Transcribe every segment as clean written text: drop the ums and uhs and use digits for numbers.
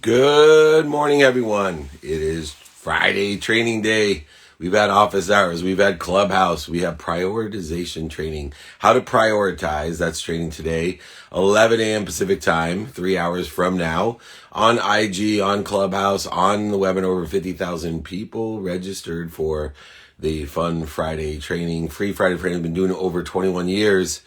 Good morning, everyone. It is Friday training day. We've had office hours. We've had clubhouse. We have prioritization training. How to prioritize. That's training today, 11 a.m. Pacific time, 3 hours from now, on IG, on Clubhouse, on the webinar. Over 50,000 people registered for the Fun Friday training. Free Friday training. I've been doing it over 21 years.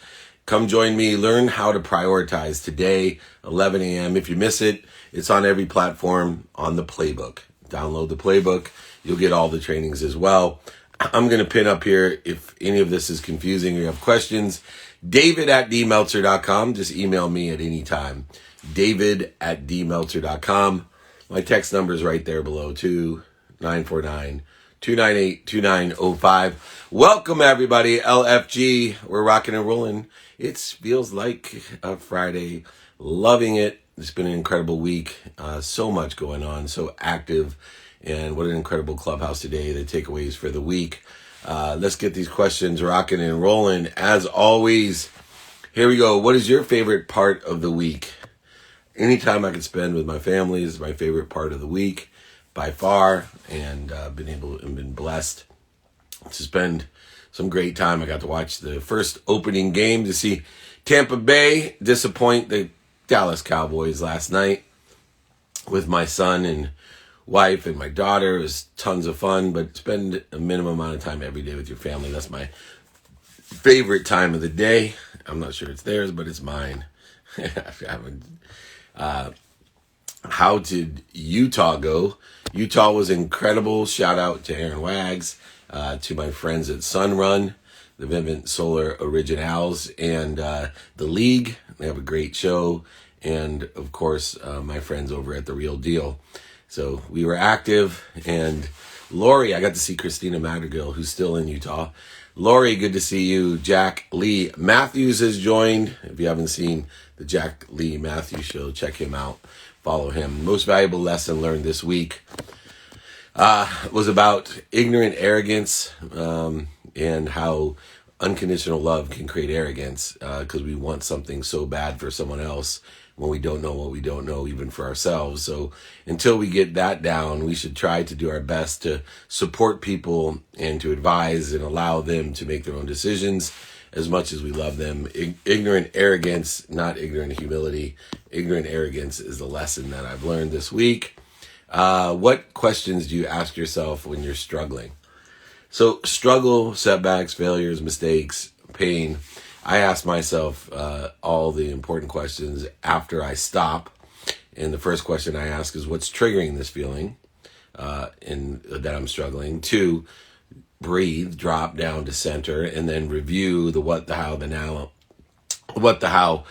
Come join me. Learn how to prioritize today, 11 a.m. If you miss it, it's on every platform on the playbook. Download the playbook. You'll get all the trainings as well. I'm going to pin up here if any of this is confusing or you have questions. David@dmeltzer.com. Just email me at any time. David@dmeltzer.com. My text number is right there below too. 949-298-2905. Welcome everybody. LFG. We're rocking and rolling. It feels like a Friday. Loving it. It's been an incredible week. So much going on. So active. And what an incredible clubhouse today. The takeaways for the week. Let's get these questions rocking and rolling. As always, here we go. What is your favorite part of the week? Anytime I can spend with my family is my favorite part of the week by far. And been blessed to spend some great time. I got to watch the first opening game to see Tampa Bay disappoint the Dallas Cowboys last night with my son and wife and my daughter. It was tons of fun, but spend a minimum amount of time every day with your family. That's my favorite time of the day. I'm not sure it's theirs, but it's mine. How did Utah go? Utah was incredible. Shout out to Aaron Wags, to my friends at Sunrun, the Vivint Solar Originals, and the League. They have a great show. And, of course, my friends over at The Real Deal. So we were active. And Lori, I got to see Christina Madrigal, who's still in Utah. Lori, good to see you. Jack Lee Matthews has joined. If you haven't seen the Jack Lee Matthews show, check him out. Follow him. Most valuable lesson learned this week was about ignorant arrogance and how unconditional love can create arrogance because we want something so bad for someone else when we don't know what we don't know even for ourselves. So until we get that down, we should try to do our best to support people and to advise and allow them to make their own decisions as much as we love them. Ignorant arrogance, not ignorant humility. Ignorant arrogance is the lesson that I've learned this week. What questions do you ask yourself when you're struggling? So struggle, setbacks, failures, mistakes, pain. I ask myself all the important questions after I stop. And the first question I ask is, what's triggering this feeling that I'm struggling? 2, breathe, drop down to center, and then review the what, the how, the now. What, the how,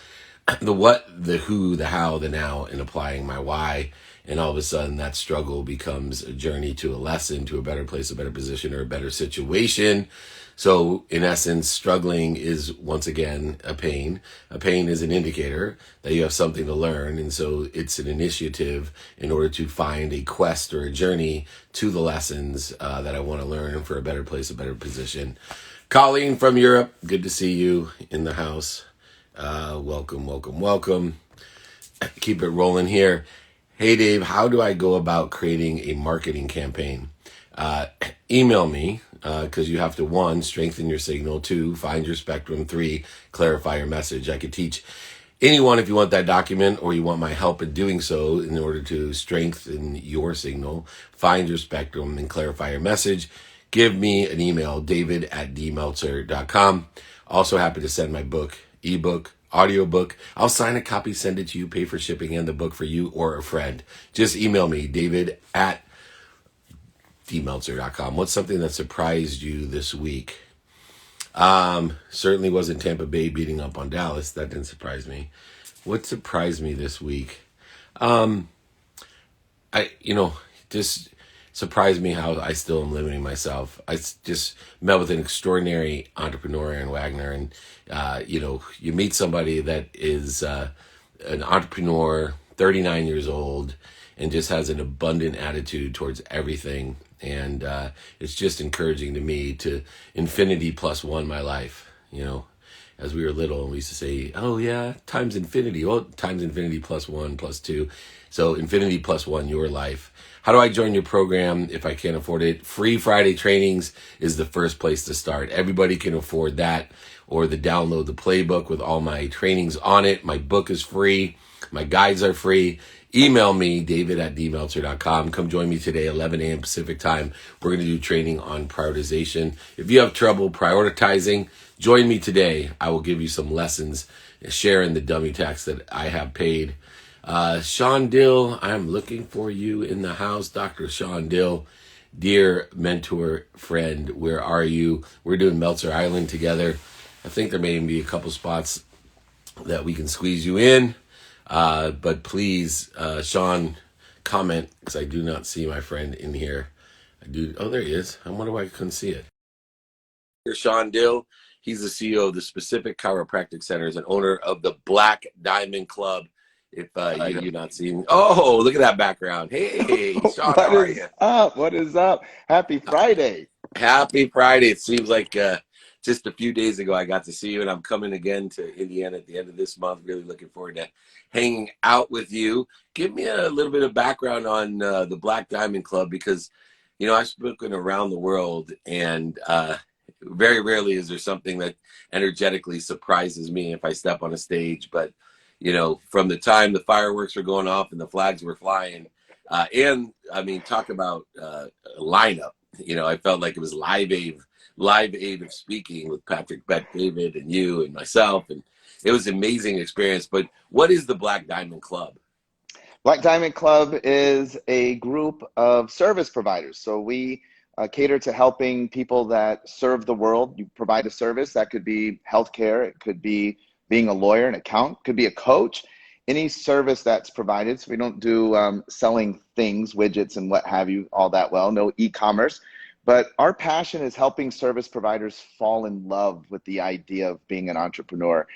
the what, the who, the how, the now, and applying my why. And all of a sudden that struggle becomes a journey to a lesson, to a better place, a better position, or a better situation. So in essence, struggling is once again a pain. A pain is an indicator that you have something to learn. And so it's an initiative in order to find a quest or a journey to the lessons that I want to learn for a better place, a better position. Colleen from Europe, good to see you in the house. Welcome, welcome, welcome. Keep it rolling here. Hey, Dave, how do I go about creating a marketing campaign? Email me because you have to, 1, strengthen your signal, 2, find your spectrum, 3, clarify your message. I could teach anyone if you want that document or you want my help in doing so in order to strengthen your signal, find your spectrum, and clarify your message. Give me an email, david@dmeltzer.com. Also happy to send my book, ebook, audiobook. I'll sign a copy, send it to you, pay for shipping and the book for you or a friend. Just email me, david@dmeltzer.com. What's something that surprised you this week? Certainly wasn't Tampa Bay beating up on Dallas. That didn't surprise me. What surprised me this week? Just surprised me how I still am limiting myself. I just met with an extraordinary entrepreneur in Wagner, and you meet somebody that is an entrepreneur, 39 years old, and just has an abundant attitude towards everything. And it's just encouraging to me to infinity plus one my life, as we were little, and we used to say, oh yeah, times infinity. Well, times infinity plus one, plus two. So infinity plus one, your life. How do I join your program if I can't afford it? Free Friday trainings is the first place to start. Everybody can afford that, or the download the playbook with all my trainings on it. My book is free. My guides are free. Email me, david@dmeltzer.com. Come join me today, 11 a.m. Pacific time. We're going to do training on prioritization. If you have trouble prioritizing, join me today. I will give you some lessons, sharing the dummy tax that I have paid. Sean Dill, I'm looking for you in the house. Dr. Sean Dill, dear mentor friend, where are you? We're doing Meltzer Island together. I think there may be a couple spots that we can squeeze you in. But please, Sean, comment, because I do not see my friend in here. I do. Oh, there he is. I wonder why I couldn't see it. Here's Sean Dill. He's the CEO of the Specific Chiropractic Centers and owner of the Black Diamond Club. If you've not seen, oh, look at that background. Hey, Sean, how are you? What is up? Happy Friday. Happy Friday. It seems like just a few days ago I got to see you, and I'm coming again to Indiana at the end of this month. Really looking forward to hanging out with you. Give me a little bit of background on the Black Diamond Club, because, you know, I've spoken around the world, and very rarely is there something that energetically surprises me if I step on a stage. But, you know, from the time the fireworks were going off and the flags were flying, and I mean, talk about a lineup. You know, I felt like it was live aid of speaking with Patrick Bet David and you and myself, and it was an amazing experience. But what is the Black Diamond Club? Black Diamond Club is a group of service providers. So we cater to helping people that serve the world. You provide a service that could be healthcare, it could be being a lawyer, an accountant, could be a coach, any service that's provided. So we don't do selling things, widgets, and what have you all that well, no e-commerce. But our passion is helping service providers fall in love with the idea of being an entrepreneur.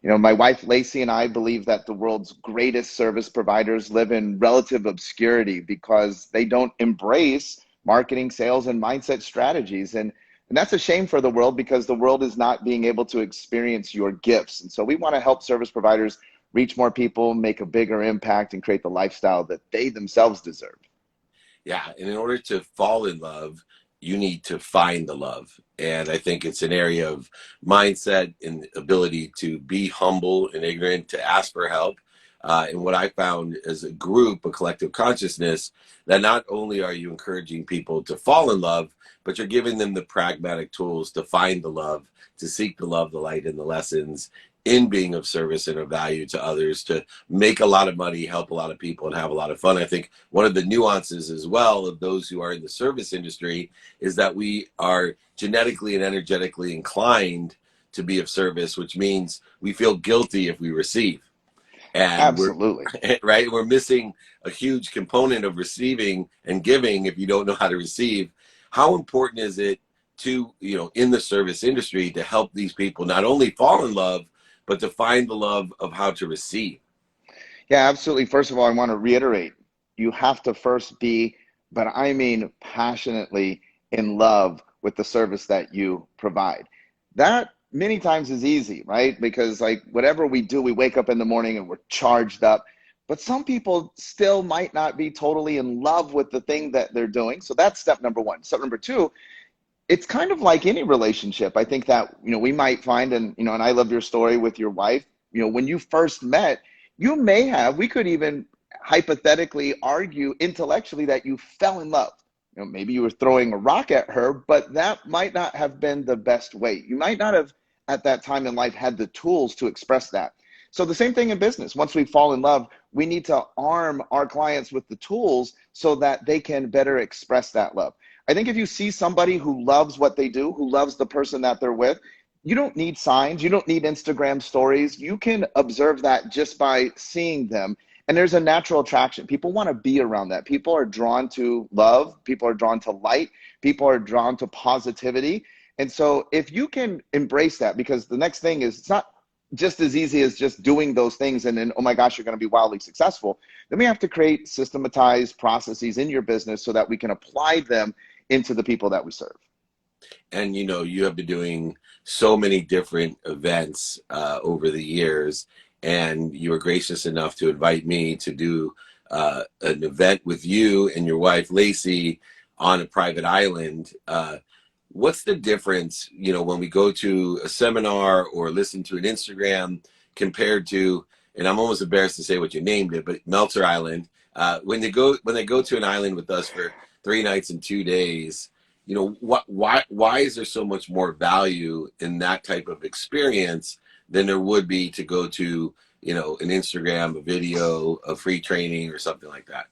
You know, my wife Lacey and I believe that the world's greatest service providers live in relative obscurity because they don't embrace marketing, sales, and mindset strategies. And that's a shame for the world, because the world is not being able to experience your gifts. And so we want to help service providers reach more people, make a bigger impact, and create the lifestyle that they themselves deserve. Yeah, and in order to fall in love, you need to find the love. And I think it's an area of mindset and ability to be humble and ignorant, to ask for help. And what I found as a group, a collective consciousness, that not only are you encouraging people to fall in love, but you're giving them the pragmatic tools to find the love, to seek the love, the light, and the lessons in being of service and of value to others, to make a lot of money, help a lot of people, and have a lot of fun. I think one of the nuances as well of those who are in the service industry is that we are genetically and energetically inclined to be of service, which means we feel guilty if we receive. And we're Absolutely. right, we're missing a huge component of receiving and giving if you don't know how to receive. How important is it to, you know, in the service industry, to help these people not only fall in love, but to find the love of how to receive? Yeah, absolutely. First of all, I want to reiterate, you have to first be, but I mean passionately in love with the service that you provide. That many times is easy, right? Because like whatever we do, we wake up in the morning and we're charged up. But some people still might not be totally in love with the thing that they're doing. So that's step number one. Step number two, it's kind of like any relationship. I think that, you know, we might find, and, you know, and I love your story with your wife, you know, when you first met, you may have, we could even hypothetically argue intellectually that you fell in love. You know, maybe you were throwing a rock at her, but that might not have been the best way. You might not have at that time in life had the tools to express that. So the same thing in business. Once we fall in love, we need to arm our clients with the tools so that they can better express that love. I think if you see somebody who loves what they do, who loves the person that they're with, you don't need signs, you don't need Instagram stories. You can observe that just by seeing them. And there's a natural attraction. People want to be around that. People are drawn to love. People are drawn to light. People are drawn to positivity. And so if you can embrace that, because the next thing is, it's not just as easy as just doing those things and then, oh my gosh, you're going to be wildly successful. Then we have to create systematized processes in your business so that we can apply them into the people that we serve. And you have been doing so many different events over the years, and you were gracious enough to invite me to do an event with you and your wife Lacey on a private island. What's the difference, when we go to a seminar or listen to an Instagram compared to, and I'm almost embarrassed to say what you named it, but Meltzer Island. When they go to an island with us for 3 nights and 2 days, why is there so much more value in that type of experience than there would be to go to, an Instagram, a video, a free training, or something like that?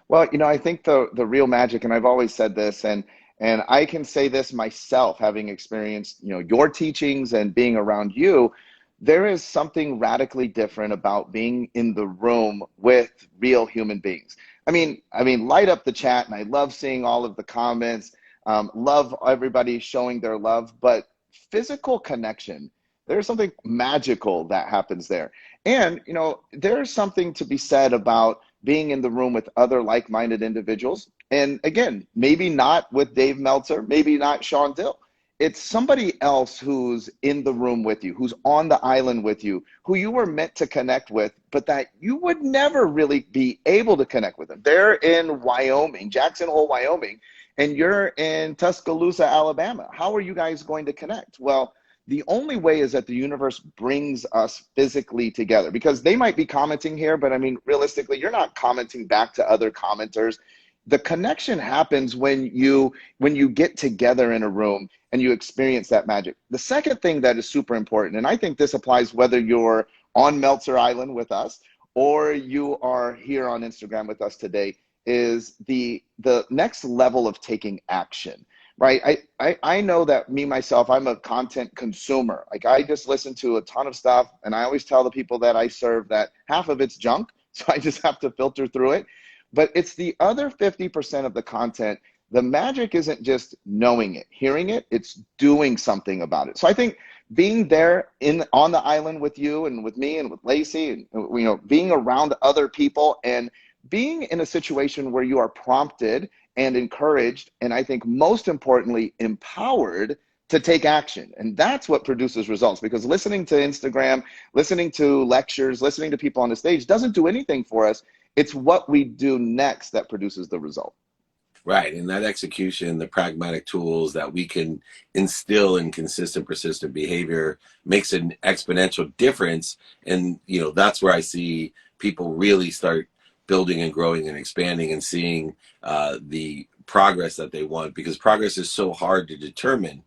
Well, I think the real magic, and I've always said this, and I can say this myself, having experienced, your teachings and being around you, there is something radically different about being in the room with real human beings. I mean, light up the chat, and I love seeing all of the comments. Love everybody showing their love, but physical connection, there's something magical that happens there. And, there's something to be said about being in the room with other like-minded individuals. And again, maybe not with Dave Meltzer, maybe not Sean Dill. It's somebody else who's in the room with you, who's on the island with you, who you were meant to connect with, but that you would never really be able to connect with them. They're in Wyoming, Jackson Hole, Wyoming, and you're in Tuscaloosa, Alabama. How are you guys going to connect? Well, the only way is that the universe brings us physically together, because they might be commenting here, but I mean, realistically, you're not commenting back to other commenters. The connection happens when you get together in a room and you experience that magic. The second thing that is super important, and I think this applies whether you're on Meltzer Island with us or you are here on Instagram with us today, is the next level of taking action. Right. I know that me, myself, I'm a content consumer. Like, I just listen to a ton of stuff, and I always tell the people that I serve that half of it's junk. So I just have to filter through it. But it's the other 50% of the content. The magic isn't just knowing it, hearing it, it's doing something about it. So I think being there on the island with you and with me and with Lacey, and being around other people and being in a situation where you are prompted and encouraged, and I think most importantly, empowered to take action. And that's what produces results, because listening to Instagram, listening to lectures, listening to people on the stage doesn't do anything for us. It's what we do next that produces the result. Right. And that execution, the pragmatic tools that we can instill in consistent, persistent behavior makes an exponential difference. And, that's where I see people really start building and growing and expanding and seeing the progress that they want, because progress is so hard to determine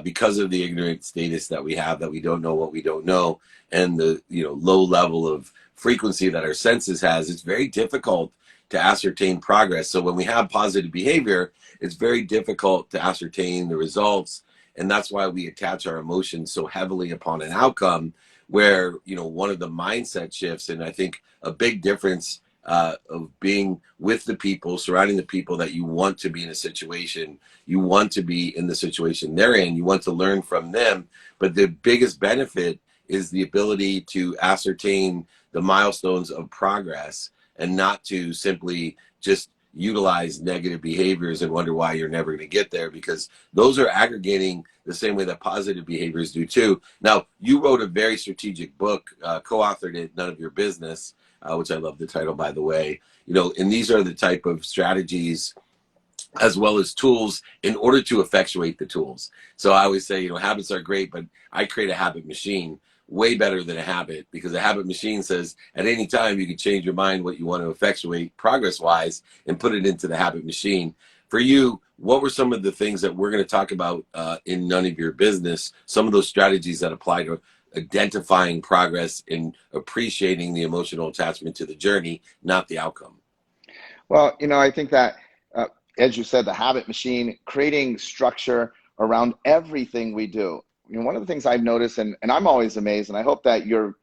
because of the ignorant status that we have, that we don't know what we don't know, and the low level of frequency that our senses has. It's very difficult to ascertain progress. So when we have positive behavior, it's very difficult to ascertain the results. And that's why we attach our emotions so heavily upon an outcome, where, one of the mindset shifts, and I think a big difference of being with the people, surrounding the people that you want to be in a situation, you want to be in the situation they're in, you want to learn from them. But the biggest benefit is the ability to ascertain the milestones of progress, and not to simply just utilize negative behaviors and wonder why you're never going to get there, because those are aggregating the same way that positive behaviors do too. Now, you wrote a very strategic book, co-authored it, None of Your Business, which I love the title, by the way. And these are the type of strategies as well as tools in order to effectuate the tools. So I always say, habits are great, but I create a habit machine way better than a habit, because a habit machine says at any time you can change your mind what you want to effectuate progress wise and put it into the habit machine. For you, what were some of the things that we're going to talk about in None of Your Business, some of those strategies that apply to identifying progress and appreciating the emotional attachment to the journey, not the outcome? Well, I think that, as you said, the habit machine, creating structure around everything we do. One of the things I've noticed, and I'm always amazed, and I hope that your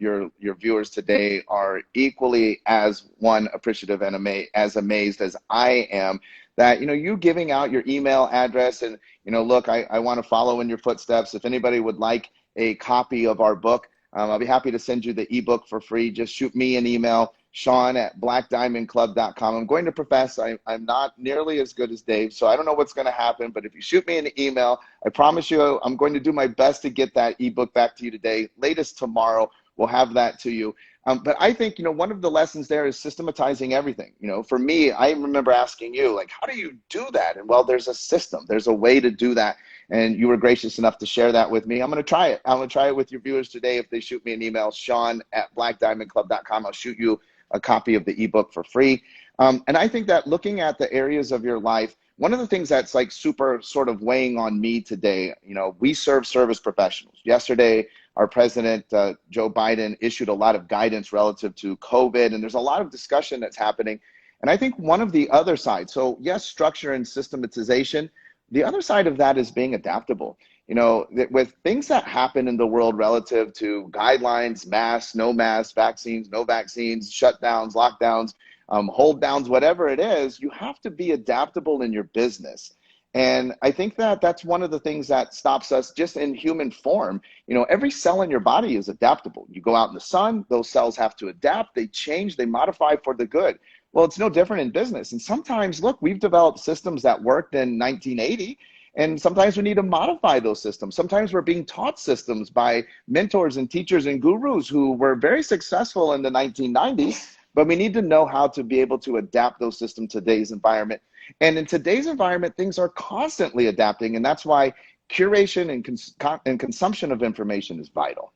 viewers today are equally as appreciative and as amazed as I am, that you giving out your email address, and look, I want to follow in your footsteps. If anybody would like a copy of our book, I'll be happy to send you the ebook for free. Just shoot me an email. Sean at blackdiamondclub.com. I'm going to profess I'm not nearly as good as Dave, so I don't know what's going to happen. But if you shoot me an email, I promise you I'm going to do my best to get that ebook back to you today. Latest tomorrow, we'll have that to you. But I think, one of the lessons there is systematizing everything. For me, I remember asking you, like, how do you do that? And well, there's a system, there's a way to do that. And you were gracious enough to share that with me. I'm going to try it. I'm going to try it with your viewers today. If they shoot me an email, Sean at blackdiamondclub.com, I'll shoot you a copy of the ebook for free. And I think that looking at the areas of your life, one of the things that's like super sort of weighing on me today, we serve service professionals. Yesterday, our president, Joe Biden, issued a lot of guidance relative to COVID, and there's a lot of discussion that's happening. And I think one of the other sides, so yes, structure and systematization, the other side of that is being adaptable. With things that happen in the world relative to guidelines, masks, no masks, vaccines, no vaccines, shutdowns, lockdowns, hold downs, whatever it is, you have to be adaptable in your business. And I think that that's one of the things that stops us just in human form. Every cell in your body is adaptable. You go out in the sun, those cells have to adapt, they change, they modify for the good. Well, it's no different in business. And sometimes, look, we've developed systems that worked in 1980, and sometimes we need to modify those systems. Sometimes we're being taught systems by mentors and teachers and gurus who were very successful in the 1990s, but we need to know how to be able to adapt those systems to today's environment. And in today's environment, things are constantly adapting, and that's why curation and consumption of information is vital.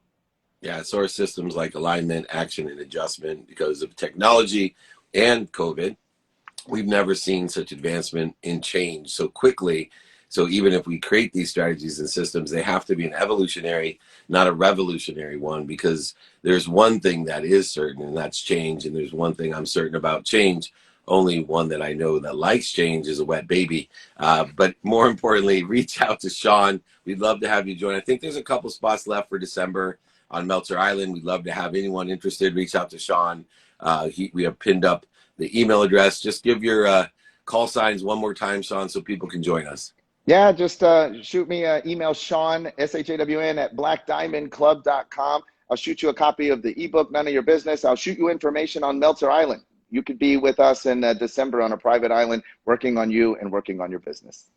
Yeah, source systems like alignment, action, and adjustment because of technology and COVID. We've never seen such advancement in change so quickly. So even if we create these strategies and systems, they have to be an evolutionary, not a revolutionary one, because there's one thing that is certain, and that's change. And there's one thing I'm certain about change. Only one that I know that likes change is a wet baby. But more importantly, reach out to Sean. We'd love to have you join. I think there's a couple spots left for December on Meltzer Island. We'd love to have anyone interested. Reach out to Sean. We have pinned up the email address. Just give your call signs one more time, Sean, so people can join us. Yeah, just shoot me an email, Sean, SHAWN, at blackdiamondclub.com. I'll shoot you a copy of the ebook, None of Your Business. I'll shoot you information on Meltzer Island. You could be with us in December on a private island, working on you and working on your business.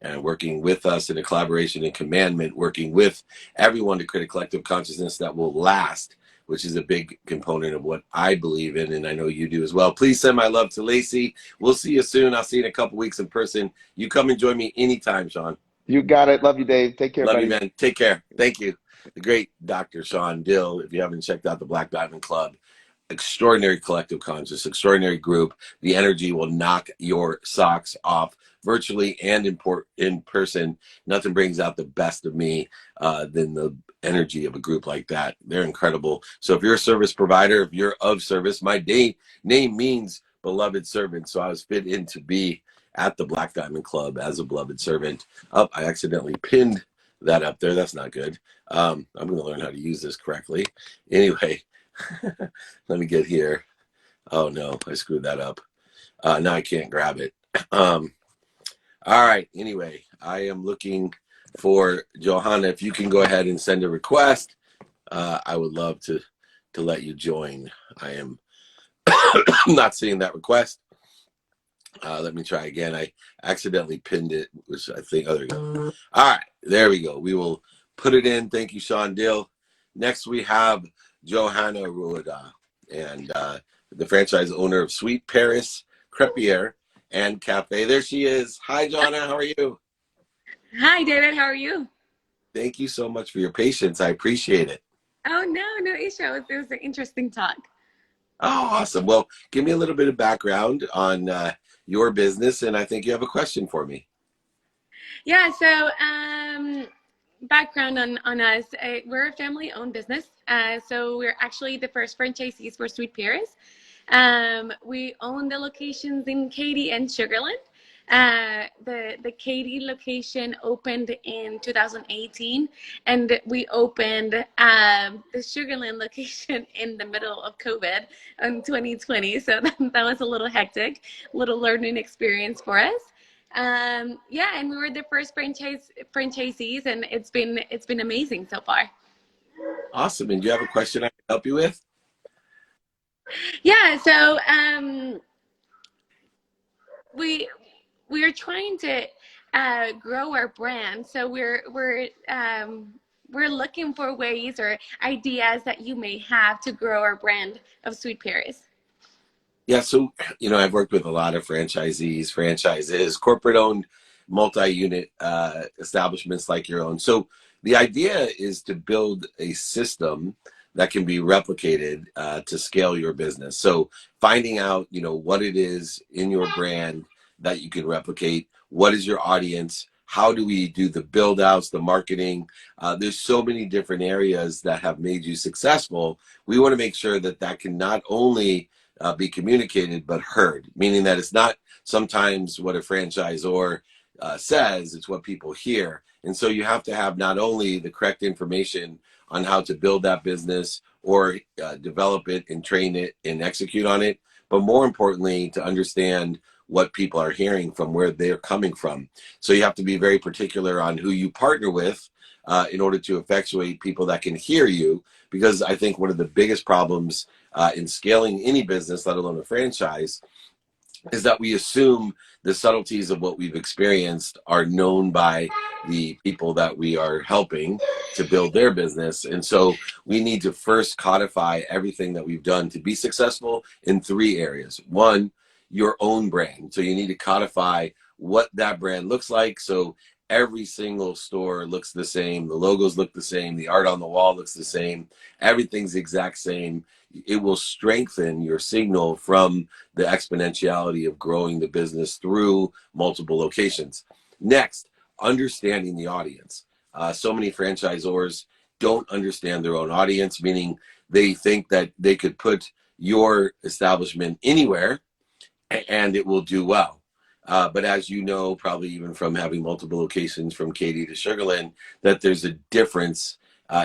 And working with us in a collaboration and commandment, working with everyone to create a collective consciousness that will last, which is a big component of what I believe in, and I know you do as well. Please send my love to Lacey. We'll see you soon. I'll see you in a couple weeks in person. You come and join me anytime, Sean. You got it. Love you, Dave. Take care, Love buddy. you, man. Take care. Thank you. The great Dr. Sean Dill. If you haven't checked out the Black Diamond Club, extraordinary collective conscious, extraordinary group. The energy will knock your socks off virtually and in person. Nothing brings out the best of me than the energy of a group like that. They're incredible. So if you're a service provider, if you're of service, my name means beloved servant. So I was fit in to be at the Black Diamond Club as a beloved servant. I accidentally pinned that up there. That's not good. I'm going to learn how to use this correctly. Anyway, let me get here. Oh no, I screwed that up. Now I can't grab it. All right. Anyway, I am looking for Johanna. If you can go ahead and send a request, I would love to let you join. I am not seeing that request. Let me try again. I accidentally pinned it, which I think, oh, there we go. All right, there we go. We will put it in. Thank you, Sean Dill. Next, we have Johanna Rueda, and the franchise owner of Sweet Paris Crepier and Cafe. There she is. Hi, Johanna. How are you? Hi, David. How are you? Thank you so much for your patience. I appreciate it. Oh, no issue. It was an interesting talk. Oh, awesome. Well, give me a little bit of background on your business, and I think you have a question for me. Yeah, so background on us. We're a family-owned business. So we're actually the first franchisees for Sweet Paris. We own the locations in Katy and Sugarland. The Katy location opened in 2018, and we opened the Sugarland location in the middle of COVID in 2020. So that was a little hectic, little learning experience for us. Yeah, and we were the first franchisees, and it's been amazing so far. Awesome. And do you have a question I can help you with? Yeah, so we we're trying to grow our brand. So we're looking for ways or ideas that you may have to grow our brand of Sweet Paris. Yeah, so I've worked with a lot of franchisees, franchises, corporate-owned, multi-unit establishments like your own. So the idea is to build a system that can be replicated to scale your business. So finding out, what it is in your brand that you can replicate. What is your audience? How do we do the build outs, the marketing? There's so many different areas that have made you successful. We want to make sure that that can not only be communicated but heard, meaning that it's not sometimes what a franchisor says, it's what people hear. And so you have to have not only the correct information on how to build that business or develop it and train it and execute on it, but more importantly, to understand what people are hearing from where they're coming from. So you have to be very particular on who you partner with in order to effectuate people that can hear you. Because I think one of the biggest problems in scaling any business, let alone a franchise, is that we assume the subtleties of what we've experienced are known by the people that we are helping to build their business. And so we need to first codify everything that we've done to be successful in three areas. One, your own brand. So you need to codify what that brand looks like. So every single store looks the same. The logos look the same. The art on the wall looks the same. Everything's the exact same. It will strengthen your signal from the exponentiality of growing the business through multiple locations. Next, understanding the audience. So many franchisors don't understand their own audience, meaning they think that they could put your establishment anywhere and it will do well. But as you know, probably even from having multiple locations from Katy to Sugarland, that there's a difference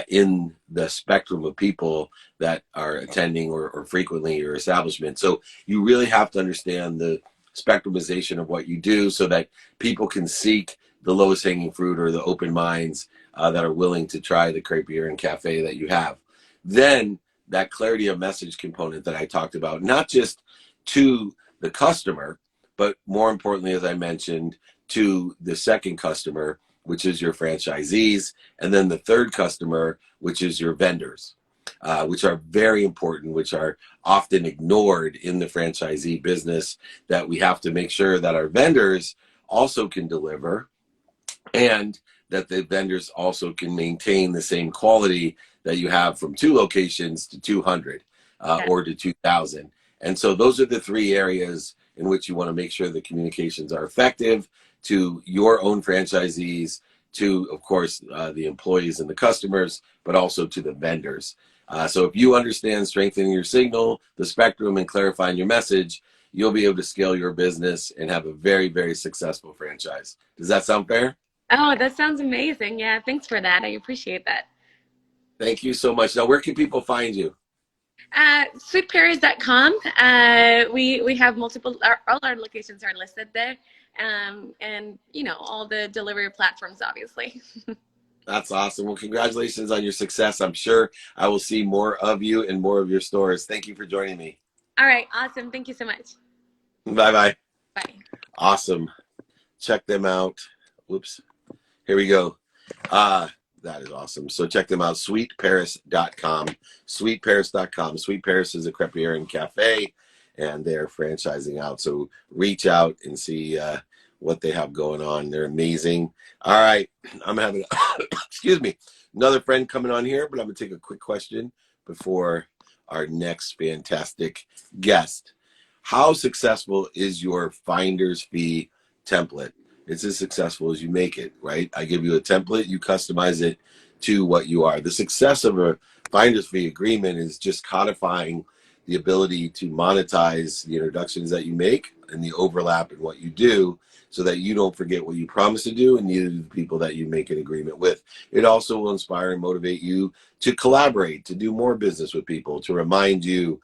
in the spectrum of people that are attending or frequently your establishment. So you really have to understand the spectrumization of what you do so that people can seek the lowest hanging fruit or the open minds that are willing to try the crepier and cafe that you have. Then that clarity of message component that I talked about, not just to the customer, but more importantly, as I mentioned, to the second customer, which is your franchisees, and then the third customer, which is your vendors, which are very important, which are often ignored in the franchisee business, that we have to make sure that our vendors also can deliver and that the vendors also can maintain the same quality that you have from 2 locations to 200 Yeah. or to 2,000. And so those are the 3 areas in which you want to make sure the communications are effective to your own franchisees, to, of course, the employees and the customers, but also to the vendors. So if you understand strengthening your signal, the spectrum, and clarifying your message, you'll be able to scale your business and have a very, very successful franchise. Does that sound fair? Oh, that sounds amazing. Yeah, thanks for that. I appreciate that. Thank you so much. Now, where can people find you? Sweetparis.com. We have multiple, all our locations are listed there. And all the delivery platforms, obviously. That's awesome. Well, congratulations on your success. I'm sure I will see more of you and more of your stores. Thank you for joining me. All right. Awesome. Thank you so much. Bye bye. Bye. Awesome. Check them out. Whoops. Here we go. That is awesome. So check them out, sweetparis.com. Sweetparis.com. Sweet Paris is a crepier and cafe, and they're franchising out. So reach out and see what they have going on. They're amazing. All right. I'm having, excuse me, another friend coming on here, but I'm going to take a quick question before our next fantastic guest. How successful is your finder's fee template? It's as successful as you make it, right? I give you a template, you customize it to what you are. The success of a finder's fee agreement is just codifying the ability to monetize the introductions that you make and the overlap in what you do so that you don't forget what you promised to do and neither do the people that you make an agreement with. It also will inspire and motivate you to collaborate, to do more business with people, to remind you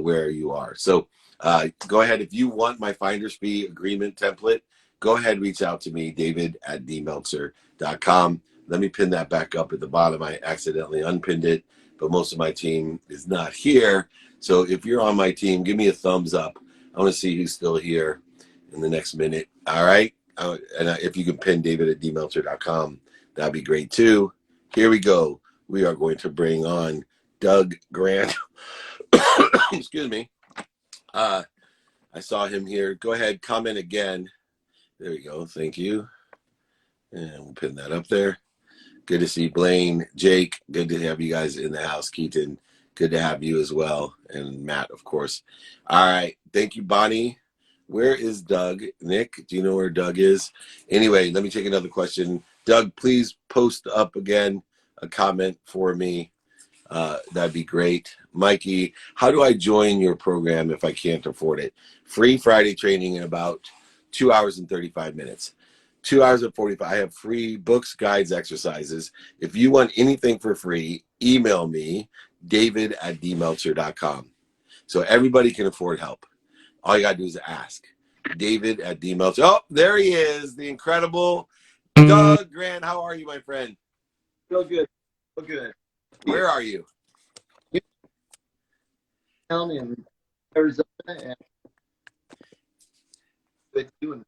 where you are. So go ahead. If you want my finder's fee agreement template, go ahead, reach out to me, David@dmeltzer.com. Let me pin that back up at the bottom. I accidentally unpinned it but most of my team is not here. So if you're on my team, give me a thumbs up. I want to see who's still here in the next minute. All right. If you can pin David at dmeltzer.com, that'd be great too. Here we go. We are going to bring on Doug Grant. Excuse me. I saw him here. Go ahead, comment again. There we go. Thank you. And we'll pin that up there. Good to see Blaine, Jake. Good to have you guys in the house. Keaton, good to have you as well. And Matt, of course. All right. Thank you, Bonnie. Where is Doug? Nick, do you know where Doug is? Anyway, let me take another question. Doug, please post up again a comment for me. That'd be great. Mikey, how do I join your program if I can't afford it? Free Friday training in about 2 hours and 35 minutes. 2 hours and 45. I have free books, guides, exercises. If you want anything for free, email me, david at dmeltzer.com. So everybody can afford help. All you got to do is ask. David at dmeltzer. Oh, there he is. The incredible Doug Grant. How are you, my friend? Real good. Real good. Where are you? Down in Arizona, and with you and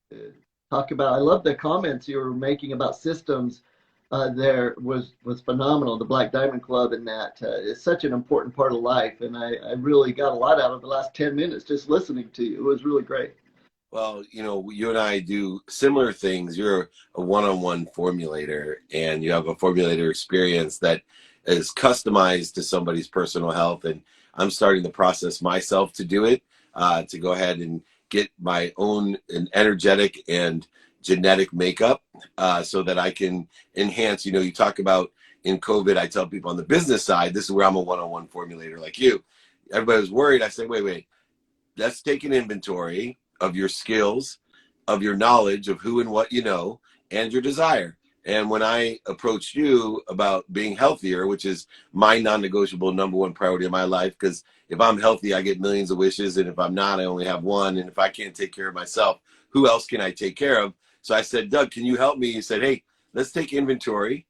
talk about. I love the comments you were making about systems. There was phenomenal. The Black Diamond Club and that is such an important part of life, and I really got a lot out of the last 10 minutes just listening to you. It was really great. Well, you know, you and I do similar things. You're a one-on-one formulator, and you have a formulator experience that is customized to somebody's personal health. And I'm starting the process myself to do it, to go ahead and get my own energetic and genetic makeup, so that I can enhance. You know, you talk about in COVID, I tell people on the business side, this is where I'm a one-on-one formulator like you. Everybody was worried. I said, wait. Let's take an inventory of your skills, of your knowledge of who and what you know, and your desire. And when I approached you about being healthier, which is my non-negotiable number one priority in my life, because if I'm healthy, I get millions of wishes. And if I'm not, I only have one. And if I can't take care of myself, who else can I take care of? So I said, Doug, can you help me? He said, hey, let's take inventory,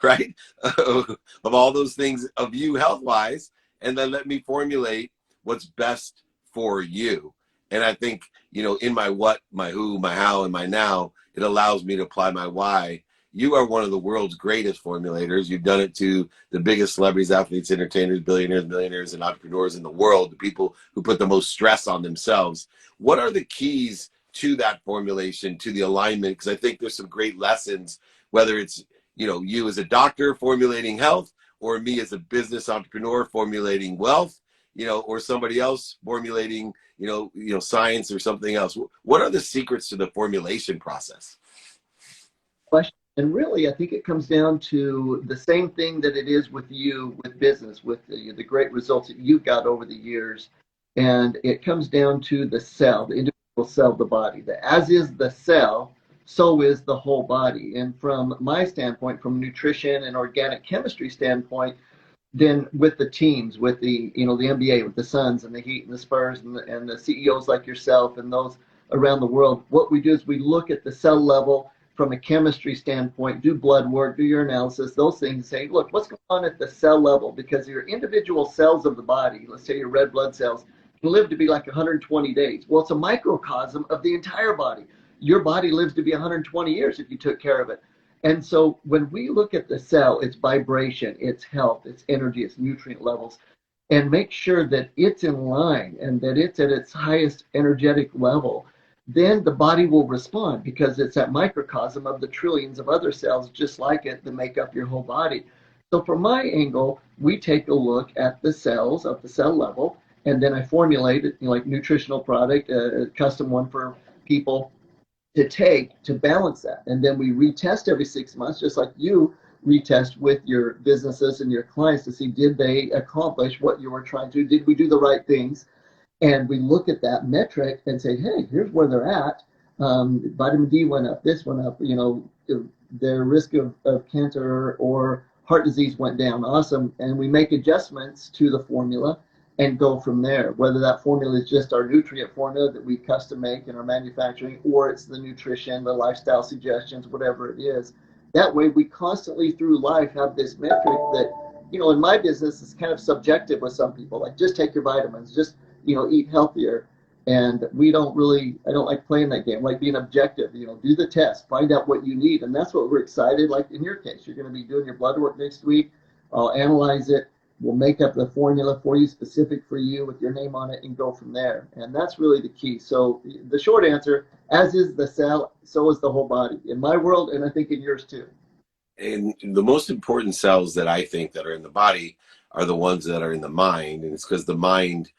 right, of all those things of you health-wise, and then let me formulate what's best for you. And I think, you know, in my what, my who, my how, and my now, it allows me to apply my why. You are one of the world's greatest formulators. You've done it to the biggest celebrities, athletes, entertainers, billionaires, millionaires, and entrepreneurs in the world, the people who put the most stress on themselves. What are the keys to that formulation, to the alignment? Because I think there's some great lessons, whether it's, you know, you as a doctor formulating health, or me as a business entrepreneur formulating wealth, you know, or somebody else formulating, you know, science or something else. What are the secrets to the formulation process? Question. And really, I think it comes down to the same thing that it is with you with business, with the great results that you've got over the years. And it comes down to the cell, the individual cell of the body. That as is the cell, so is the whole body. And from my standpoint, from nutrition and organic chemistry standpoint, then with the teams, with the, you know, the NBA, with the Suns and the Heat and the Spurs and the CEOs like yourself and those around the world, what we do is we look at the cell level from a chemistry standpoint, do blood work, do your analysis, those things, say, look, what's going on at the cell level? Because your individual cells of the body, let's say your red blood cells, can live to be like 120 days. Well, it's a microcosm of the entire body. Your body lives to be 120 years if you took care of it. And so when we look at the cell, its vibration, its health, its energy, its nutrient levels, and make sure that it's in line and that it's at its highest energetic level, then the body will respond because it's that microcosm of the trillions of other cells just like it that make up your whole body. So from my angle, we take a look at the cells at the cell level, and then I formulate it, you know, like nutritional product, a custom one for people to take to balance that. And then we retest every 6 months, just like you retest with your businesses and your clients to see, did they accomplish what you were trying to? Did we do the right things? And we look at that metric and say, hey, here's where they're at. Vitamin D went up, this went up, you know, their risk of cancer or heart disease went down. Awesome. And we make adjustments to the formula and go from there. Whether that formula is just our nutrient formula that we custom make in our manufacturing, or it's the nutrition, the lifestyle suggestions, whatever it is. That way we constantly through life have this metric that in my business, it's kind of subjective with some people. Like, just take your vitamins, just, eat healthier. And I don't like playing that game. I like being objective, do the test, find out what you need. And that's what we're excited. Like in your case, you're going to be doing your blood work next week. I'll analyze it. We'll make up the formula for you, specific for you, with your name on it, and go from there. And that's really the key. So the short answer, as is the cell, so is the whole body. In my world, and I think in yours too. And the most important cells that I think that are in the body are the ones that are in the mind. And it's because the mind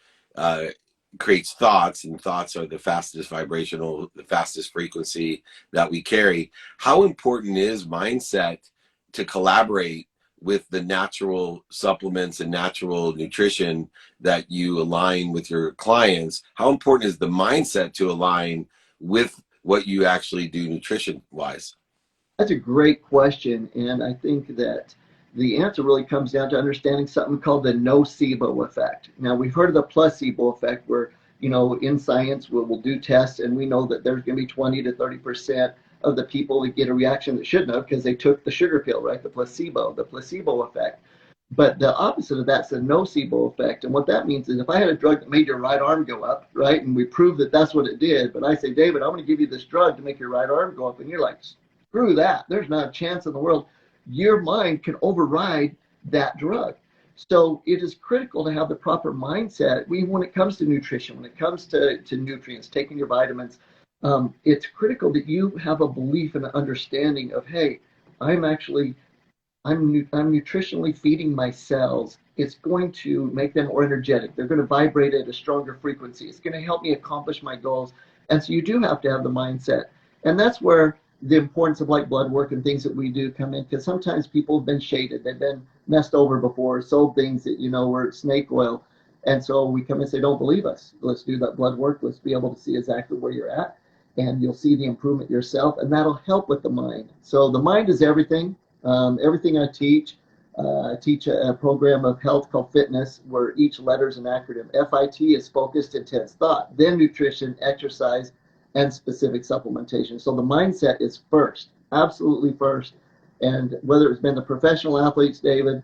creates thoughts, and thoughts are the fastest vibrational, the fastest frequency that we carry. How important is mindset to collaborate with the natural supplements and natural nutrition that you align with your clients? How important is the mindset to align with what you actually do nutrition wise? That's a great question. And I think that the answer really comes down to understanding something called the nocebo effect. Now, we've heard of the placebo effect where, in science, we'll do tests and we know that there's going to be 20 to 30% of the people that get a reaction that shouldn't have because they took the sugar pill, right? The placebo effect. But the opposite of that's the nocebo effect. And what that means is if I had a drug that made your right arm go up, right, and we proved that that's what it did, but I say, David, I'm going to give you this drug to make your right arm go up, and you're like, screw that. There's not a chance in the world. Your mind can override that drug. So it is critical to have the proper mindset. When it comes to nutrition, when it comes to nutrients, taking your vitamins, it's critical that you have a belief and an understanding of, hey, I'm nutritionally feeding my cells. It's going to make them more energetic. They're going to vibrate at a stronger frequency. It's going to help me accomplish my goals. And so you do have to have the mindset. And that's where the importance of like blood work and things that we do come in, because sometimes people have been shaded. They've been messed over before, sold things that, were snake oil. And so we come and say, don't believe us. Let's do that blood work. Let's be able to see exactly where you're at. And you'll see the improvement yourself. And that'll help with the mind. So the mind is everything. Everything I teach a program of health called fitness, where each letter is an acronym. FIT is focused, intense thought, then nutrition, exercise, and specific supplementation. So the mindset is first, absolutely first. And whether it's been the professional athletes, David,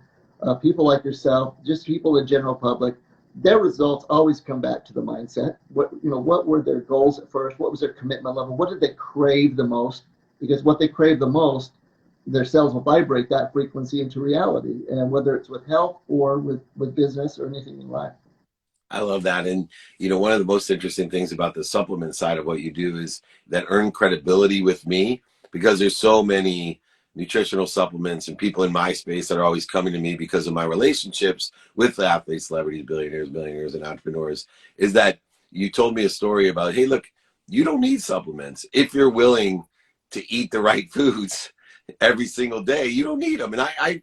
people like yourself, just people in general public, their results always come back to the mindset. What were their goals at first? What was their commitment level? What did they crave the most? Because what they crave the most, their cells will vibrate that frequency into reality. And whether it's with health or with business or anything in life. I love that. And, one of the most interesting things about the supplement side of what you do is that earn credibility with me, because there's so many nutritional supplements and people in my space that are always coming to me because of my relationships with athletes, celebrities, billionaires, millionaires, and entrepreneurs, is that you told me a story about, hey, look, you don't need supplements. If you're willing to eat the right foods every single day, you don't need them. And I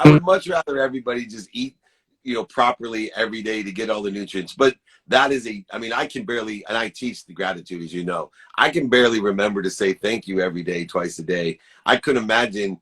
would much rather everybody just eat properly every day to get all the nutrients. But that is I can barely, and I teach the gratitude, as you know, I can barely remember to say thank you every day, twice a day. I couldn't imagine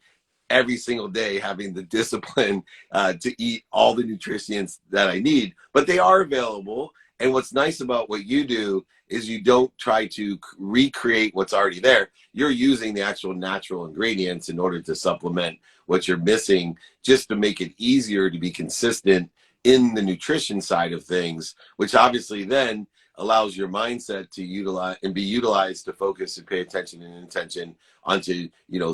every single day having the discipline to eat all the nutrients that I need, but they are available. And what's nice about what you do is you don't try to recreate what's already there. You're using the actual natural ingredients in order to supplement what you're missing, just to make it easier to be consistent in the nutrition side of things, which obviously then allows your mindset to be utilized to focus and pay attention and intention onto,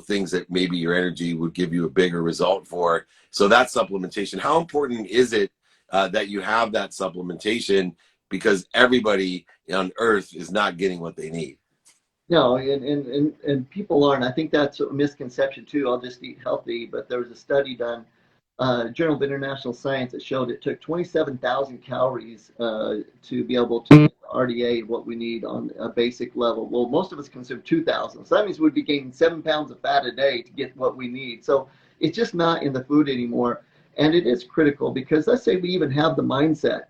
things that maybe your energy would give you a bigger result for. So that supplementation, how important is it that you have that supplementation? Because everybody on earth is not getting what they need. No, and people aren't. I think that's a misconception too. I'll just eat healthy. But there was a study done, Journal of International Science, that showed it took 27,000 calories to be able to RDA what we need on a basic level. Well, most of us consume 2,000. So that means we'd be gaining 7 pounds of fat a day to get what we need. So it's just not in the food anymore. And it is critical, because let's say we even have the mindset,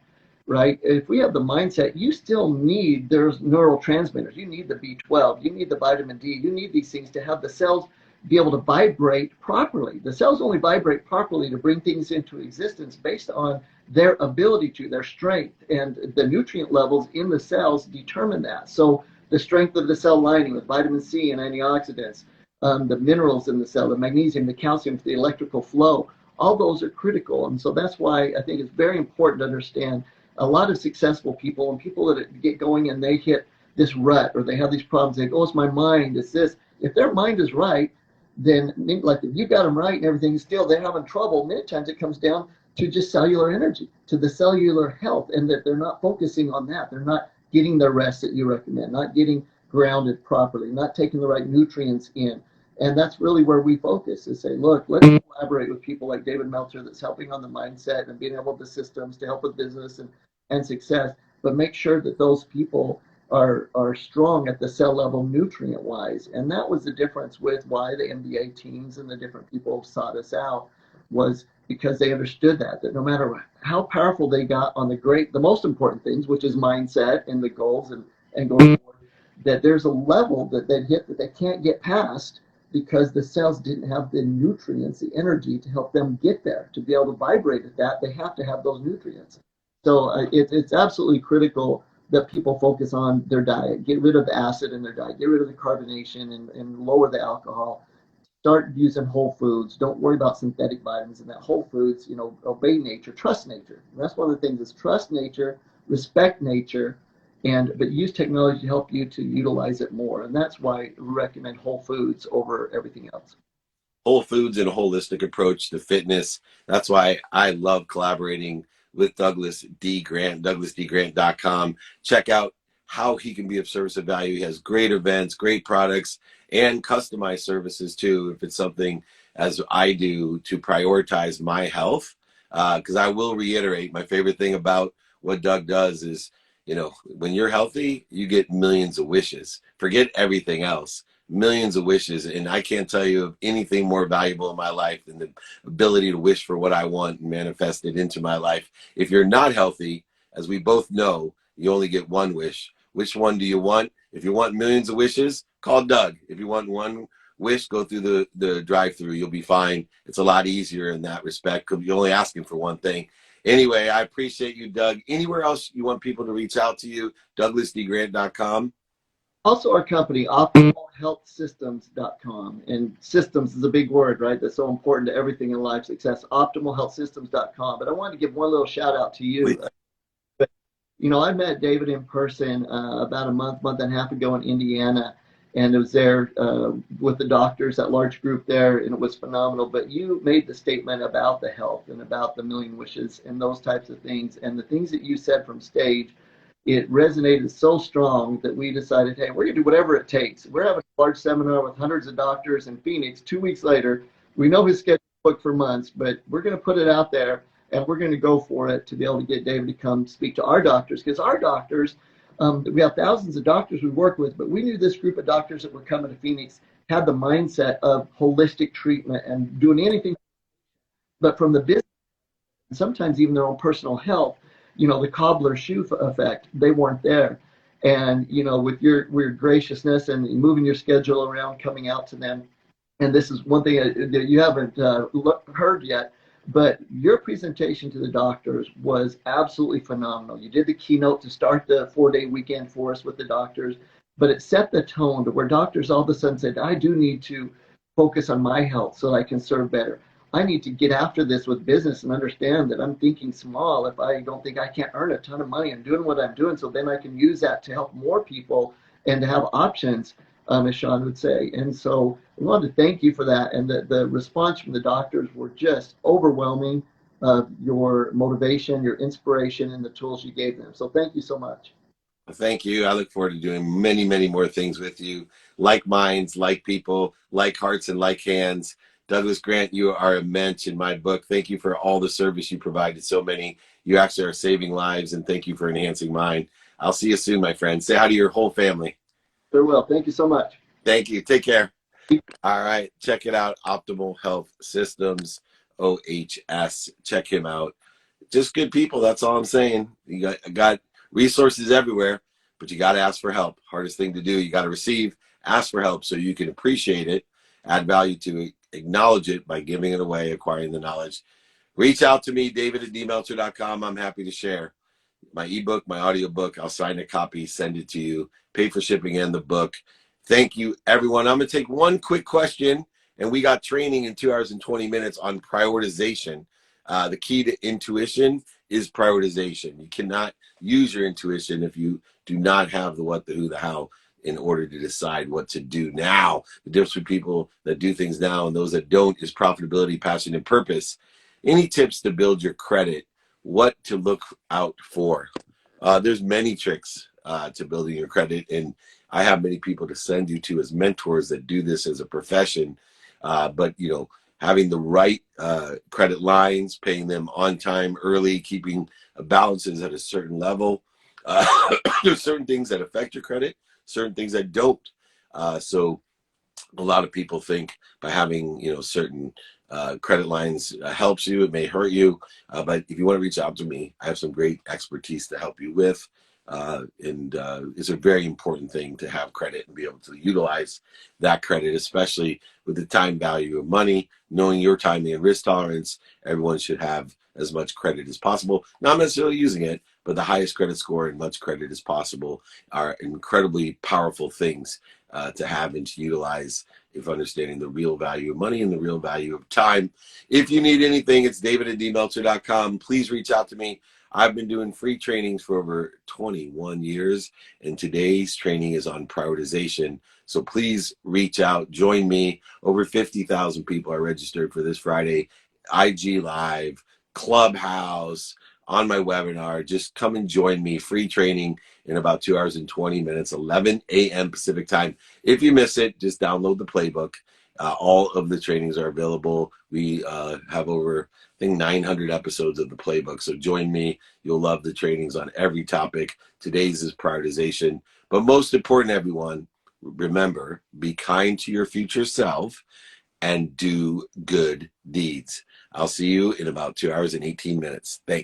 right? If we have the mindset, you still need, there's neurotransmitters. You need the B12, you need the vitamin D, you need these things to have the cells be able to vibrate properly. The cells only vibrate properly to bring things into existence based on their ability to, their strength, and the nutrient levels in the cells determine that. So the strength of the cell lining with vitamin C and antioxidants, the minerals in the cell, the magnesium, the calcium, the electrical flow, All those are critical. And so that's why I think it's very important to understand a lot of successful people and people that get going and they hit this rut or they have these problems. They go, oh, it's my mind, it's this. If their mind is right, then like if you got them right and everything, still they're having trouble. Many times it comes down to just cellular energy, to the cellular health, and that they're not focusing on that. They're not getting the rest that you recommend, not getting grounded properly, not taking the right nutrients in. And that's really where we focus is say, look, let's collaborate with people like David Meltzer that's helping on the mindset and being able to systems to help with business and success, but make sure that those people are strong at the cell level nutrient wise. And that was the difference with why the MBA teams and the different people sought us out, was because they understood that no matter how powerful they got on the most important things, which is mindset and the goals and going forward, that there's a level that they hit that they can't get past because the cells didn't have the nutrients, the energy to help them get there. To be able to vibrate at that, they have to have those nutrients. So it's absolutely critical that people focus on their diet, get rid of the acid in their diet, get rid of the carbonation and lower the alcohol. Start using whole foods. Don't worry about synthetic vitamins and that whole foods, obey nature, trust nature. And that's one of the things is trust nature, respect nature, but use technology to help you to utilize it more. And that's why we recommend whole foods over everything else. Whole foods and a holistic approach to fitness. That's why I love collaborating with Douglas D. Grant, douglasdgrant.com. Check out how he can be of service of value. He has great events, great products, and customized services too, if it's something as I do to prioritize my health. Because I will reiterate, my favorite thing about what Doug does is, when you're healthy, you get millions of wishes. Forget everything else. Millions of wishes. And I can't tell you of anything more valuable in my life than the ability to wish for what I want and manifest it into my life. If you're not healthy, as we both know, you only get one wish. Which one do you want? If you want millions of wishes, call Doug. If you want one wish, go through the drive-through. You'll be fine. It's a lot easier in that respect because you're only asking for one thing. Anyway, I appreciate you, Doug. Anywhere else you want people to reach out to you, douglasdgrant.com. Also, our company, optimalhealthsystems.com. And systems is a big word, right? That's so important to everything in life success, optimalhealthsystems.com. But I wanted to give one little shout out to you. I met David in person about a month and a half ago in Indiana, and it was there with the doctors, that large group there, and it was phenomenal. But you made the statement about the health and about the million wishes and those types of things, and the things that you said from stage, it resonated so strong that we decided, hey, we're going to do whatever it takes. We're having a large seminar with hundreds of doctors in Phoenix 2 weeks later. We know his schedule booked for months, but we're going to put it out there, and we're going to go for it to be able to get David to come speak to our doctors, because our doctors, we have thousands of doctors we work with, but we knew this group of doctors that were coming to Phoenix had the mindset of holistic treatment and doing anything, but from the business, and sometimes even their own personal health, the cobbler shoe effect, they weren't there. And, with your graciousness and moving your schedule around, coming out to them, and this is one thing that you haven't heard yet, but your presentation to the doctors was absolutely phenomenal. You did the keynote to start the 4-day weekend for us with the doctors, but it set the tone to where doctors all of a sudden said, I do need to focus on my health so that I can serve better. I need to get after this with business and understand that I'm thinking small if I don't think I can't earn a ton of money. I'm doing what I'm doing, so then I can use that to help more people and to have options, as Sean would say. And so I wanted to thank you for that. And the response from the doctors were just overwhelming, your motivation, your inspiration, and the tools you gave them. So thank you so much. Thank you. I look forward to doing many, many more things with you. Like minds, like people, like hearts, and like hands. Douglas Grant, you are immense in my book. Thank you for all the service you provide to so many. You actually are saving lives, and thank you for enhancing mine. I'll see you soon, my friend. Say hi to your whole family. Farewell. Thank you so much. Thank you. Take care. All right. Check it out. Optimal Health Systems, OHS. Check him out. Just good people. That's all I'm saying. You got resources everywhere, but you got to ask for help. Hardest thing to do. You got to receive, ask for help so you can appreciate it, add value to it, acknowledge it by giving it away, acquiring the knowledge. Reach out to me, david@dmeltzer.com. I'm happy to share my ebook, my audiobook. I'll sign a copy, send it to you, pay for shipping and the book. Thank you, everyone. I'm going to take one quick question, And we got training in 2 hours and 20 minutes on prioritization. The key to intuition is prioritization. You cannot use your intuition if you do not have the what, the who, the how in order to decide what to do now. The difference between people that do things now and those that don't is profitability, passion, and purpose. Any tips to build your credit? What to look out for? There's many tricks to building your credit, and I have many people to send you to as mentors that do this as a profession. But having the right credit lines, paying them on time, early, keeping balances at a certain level. There's certain things that affect your credit, certain things that don't. So a lot of people think by having certain credit lines helps you. It may hurt you, but if you want to reach out to me, I have some great expertise to help you with. And it's a very important thing to have credit and be able to utilize that credit, especially with the time value of money. Knowing your timing and risk tolerance, everyone should have as much credit as possible. Not necessarily using it, but the highest credit score and much credit as possible are incredibly powerful things to have and to utilize if understanding the real value of money and the real value of time. If you need anything, it's david@dmeltzer.com. Please reach out to me. I've been doing free trainings for over 21 years, and today's training is on prioritization. So please reach out, join me. Over 50,000 people are registered for this Friday, IG Live, Clubhouse, on my webinar. Just come and join me. Free training in about 2 hours and 20 minutes, 11 a.m. Pacific time. If you miss it, just download the playbook. All of the trainings are available. We have over, I think, 900 episodes of the playbook. So join me. You'll love the trainings on every topic. Today's is prioritization. But most important, everyone, remember, be kind to your future self and do good deeds. I'll see you in about 2 hours and 18 minutes. Thanks.